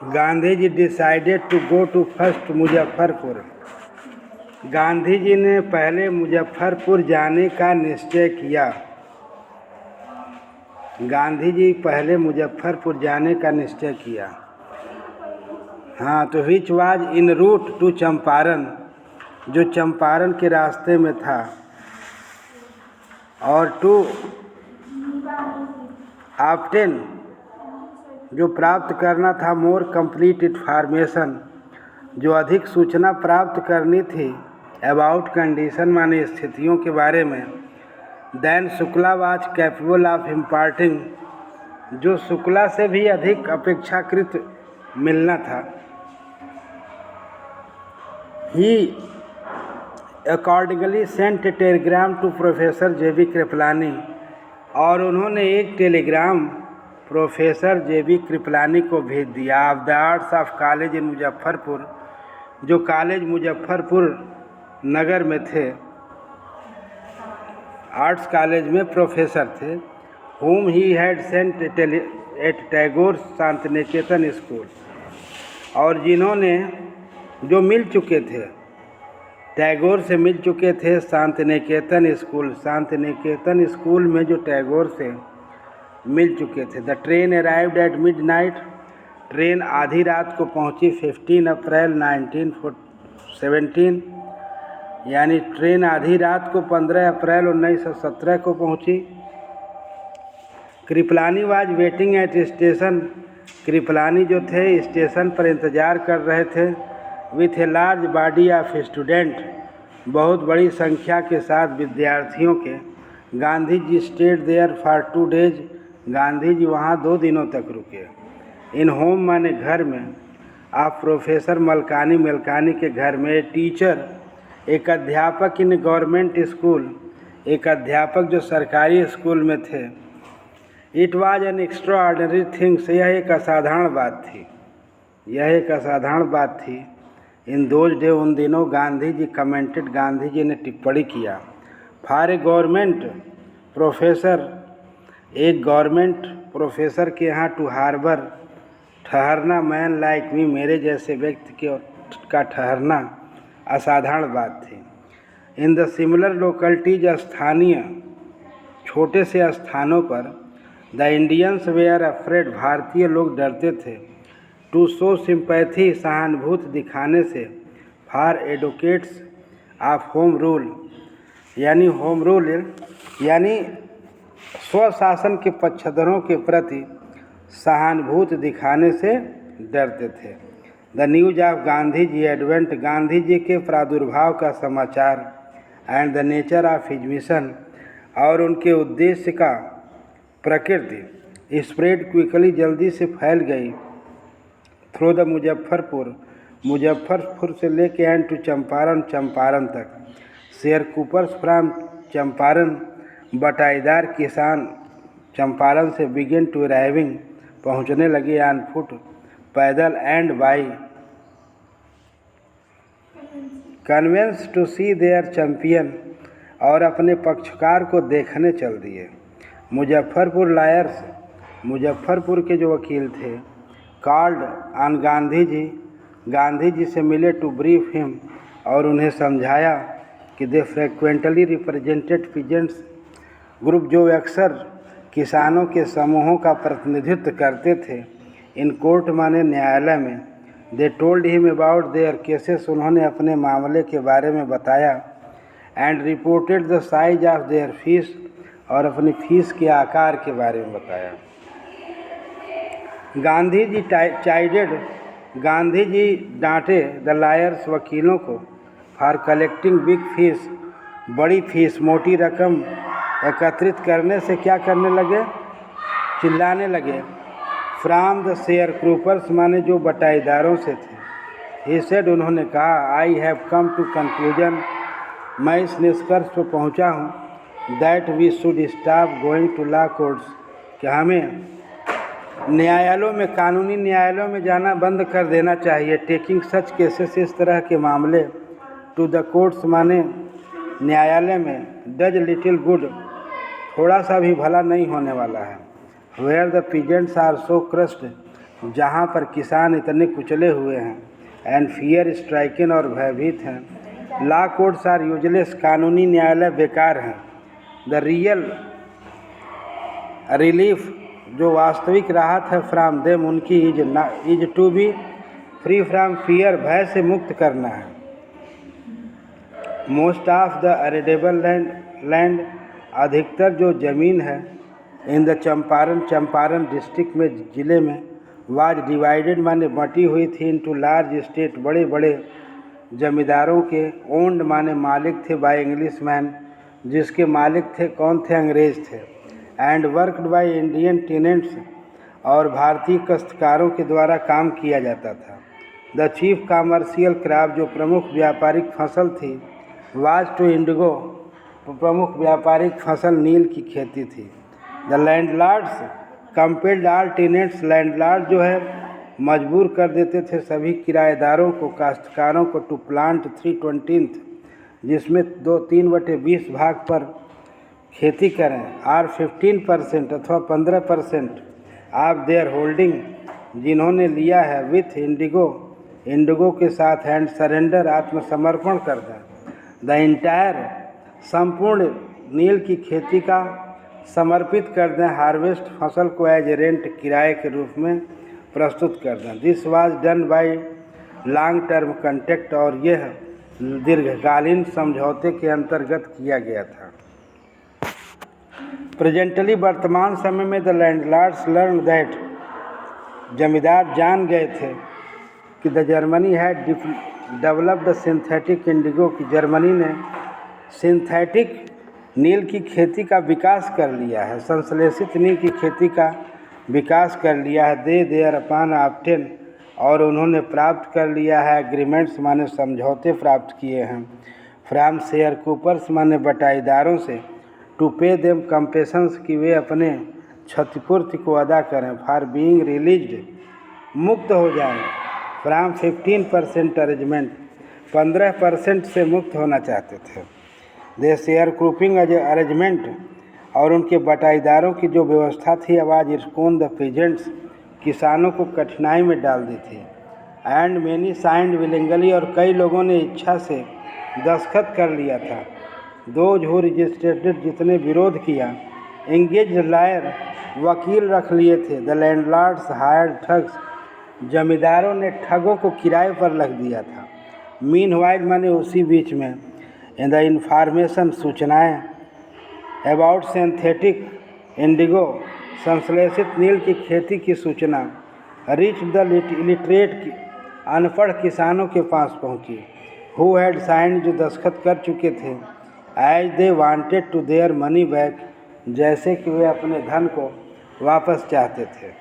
Gandhi ji decided to go to first Muzaffarpur. Gandhi ji ने पहले मुजफ्फरपुर जाने का निश्चय किया। गांधी जी पहले मुजफ्फरपुर जाने का निश्चय किया। हाँ, तो which was in route to Champaran, जो चंपारण के रास्ते में था, और टू ऑब्टेन, जो प्राप्त करना था, मोर कंप्लीट इन्फॉर्मेशन, जो अधिक सूचना प्राप्त करनी थी, अबाउट कंडीशन माने स्थितियों के बारे में, then Shukla was capable of imparting, जो शुक्ला से भी अधिक अपेक्षाकृत मिलना था। He accordingly sent telegram to professor J B. Kripalani, और उन्होंने एक टेलीग्राम प्रोफेसर जे.बी. कृपलानी को भेज दिया। Of the arts of college in Muzaffarpur, जो कॉलेज मुजफ्फरपुर नगर में थे, आर्ट्स कॉलेज में प्रोफेसर थे। whom he had sent at Tagore Shantiniketan school, और जिन्होंने, जो मिल चुके थे, टैगोर से मिल चुके थे शांतिनिकेतन स्कूल। शांतिनिकेतन स्कूल में जो टैगोर से मिल चुके थे। The train arrived at midnight, train आधी रात को पहुंची। 15 अप्रैल 1917, यानी ट्रेन आधी रात को 15 अप्रैल 1917 को पहुंची। Kripalani was waiting at station, Kripalani जो थे स्टेशन पर इंतज़ार कर रहे थे। With a large body of student, बहुत बड़ी संख्या के साथ विद्यार्थियों के। Gandhi ji stayed there for 2 days, Gandhi ji वहाँ 2 दिनों तक रुके। इन होम माने घर में, आप प्रोफेसर मलकानी के घर में। टीचर, एक अध्यापक इन गवर्नमेंट स्कूल, एक अध्यापक जो सरकारी स्कूल में थे। It was an extra ordinary things, यह एक असाधारण बात थी, यह एक असाधारण बात थी। इन दोज डे, उन दिनों, गांधी जी कमेंटेड, गांधी जी ने टिप्पणी किया। फॉर ए गवर्नमेंट प्रोफेसर, एक गवर्नमेंट प्रोफेसर के यहाँ, टू हार्बर, ठहरना, मैन लाइक मी, मेरे जैसे व्यक्ति का ठहरना असाधारण बात थी। इन द सिमिलर लोकलिटीज, स्थानीय छोटे से स्थानों पर, द इंडियंस वेयर अफ्रेड, भारतीय लोग डरते थे। टू शो सिंपैथी, सहानुभूति दिखाने से। For advocates of home rule, यानी होम रूल यानी स्वशासन के पक्षधरों के प्रति सहानुभूति दिखाने से डरते थे। The news of Gandhi ji advent, Gandhi ji के प्रादुर्भाव का समाचार। And the nature of his mission, और उनके उद्देश्य का प्रकृति। स्प्रेड क्विकली, जल्दी से फैल गई। थ्रू द मुजफ्फरपुर, मुजफ्फरपुर से लेके एंड टू चंपारण, चंपारण तक। शेयर कूपर्स फ्राम चंपारण, बटाईदार किसान चंपारण से। बिगिन टू अराइविंग, पहुंचने लगे। ऑन फुट, पैदल। And by conveyance to see their champion, और अपने पक्षकार को देखने चल दिए। मुजफ्फरपुर लायर्स, मुजफ्फरपुर के जो वकील थे। कॉल्ड ऑन गांधी जी, गांधी जी से मिले। टू ब्रीफ हिम, और उन्हें समझाया कि दे फ्रिक्वेंटली रिप्रेजेंटेड पीजेंट्स ग्रुप, जो अक्सर किसानों के समूहों का प्रतिनिधित्व करते थे। इन कोर्ट माने न्यायालय में। They told him about their cases, उन्होंने अपने मामले के बारे में बताया। And reported the size of their fees, और अपनी फीस के आकार के बारे में बताया। गांधी जी चाइडेड, गांधी जी डांटे द लायर्स, वकीलों को। फॉर कलेक्टिंग बिग फीस, बड़ी फीस, मोटी रकम एकत्रित करने से क्या करने लगे, चिल्लाने लगे। फ्राम द शेयर क्रूपर्स, माने जो बटाईदारों से थे। ही सेड, उन्होंने कहा। I have come to conclusion, मैं इस निष्कर्ष पर पहुंचा हूं। That we should stop going to law courts, कि हमें न्यायालयों में, कानूनी न्यायालयों में जाना बंद कर देना चाहिए। टेकिंग सच केसेस, इस तरह के मामले। टू द कोर्ट्स, माने न्यायालय में। डज लिटिल गुड, थोड़ा सा भी भला नहीं होने वाला है। Where the peasants are so crushed, जहाँ पर किसान इतने कुचले हुए हैं। एंड फियर स्ट्राइकन और भयभीत हैं। लॉ कोर्ट्स आर यूजलेस, कानूनी न्यायालय बेकार हैं। द रियल रिलीफ, जो वास्तविक राहत है, फ्राम देम, उनकी is to be free from fear, भय से मुक्त करना है। Most of the arable land, अधिकतर जो ज़मीन है, इन द चंपारण डिस्ट्रिक्ट में, ज़िले में, वाज डिवाइडेड माने बटी हुई थी, इनटू लार्ज स्टेट, बड़े बड़े जमींदारों के, ओन्ड माने मालिक थे, बाय इंग्लिश मैन, जिसके मालिक थे कौन थे? अंग्रेज थे। And worked by Indian tenants, और भारतीय काश्तकारों के द्वारा काम किया जाता था। द चीफ कॉमर्शियल क्रॉप, जो प्रमुख व्यापारिक फसल थी, वाज टू इंडिगो, प्रमुख व्यापारिक फसल नील की खेती थी। The landlords compelled all tenants, landlord जो है मजबूर कर देते थे सभी किराएदारों को, काश्तकारों को, टू प्लांट 3/20, जिसमें 3/20 भाग पर खेती करें, आर 15% अथवा 15% ऑफ देयर होल्डिंग, जिन्होंने लिया है, विथ इंडिगो के साथ, एंड सरेंडर, आत्मसमर्पण कर दें। द इंटायर, संपूर्ण नील की खेती का समर्पित कर दें, हार्वेस्ट, फसल को, एज रेंट, किराए के रूप में प्रस्तुत कर दें। This was done by long term contract, और यह दीर्घकालीन समझौते के अंतर्गत किया गया था। प्रेजेंटली, वर्तमान समय में, द लैंडलॉर्ड्स लर्न दैट, जमींदार जान गए थे कि द जर्मनी है डेवलप्ड सिंथेटिक इंडिगो, की जर्मनी ने सिंथेटिक नील की खेती का विकास कर लिया है, संश्लेषित नील की खेती का विकास कर लिया है। दे देयर अपान ऑब्टेन, और उन्होंने प्राप्त कर लिया है, एग्रीमेंट्स माने समझौते प्राप्त किए हैं, फ्राम शेयर कूपर्स माने बटाईदारों से, टू पे देम कंपेशंस, की वे अपने क्षतिपूर्ति को अदा करें, फॉर बीइंग रिलीज्ड, मुक्त हो जाएं, फ्राम 15% अरेंजमेंट, 15% से मुक्त होना चाहते थे। दे शेयर क्रूपिंग अरेंजमेंट, और उनके बटाईदारों की जो व्यवस्था थी, आवाज इस्कोन द पीजेंट्स, किसानों को कठिनाई में डाल दी थी। एंड मैनी साइंड विलिंगली, और कई लोगों ने इच्छा से दस्तखत कर लिया था। दोज हु रजिस्ट्रेटेड, जितने विरोध किया। एंगेज लॉयर, वकील रख लिए थे। द लैंडलॉर्ड्स हायर्ड ठग्स, जमींदारों ने ठगों को किराए पर रख दिया था। मीनवाइल माने उसी बीच में, इन द इंफॉर्मेशन, सूचनाएं, अबाउट सिंथेटिक इंडिगो, संश्लेषित नील की खेती की सूचना, रीच द इलिटरेट, अनपढ़ किसानों के पास पहुंची, हु हैड साइंड, जो दस्तखत कर चुके थे, as they wanted to their money back, जैसे कि वे अपने धन को वापस चाहते थे।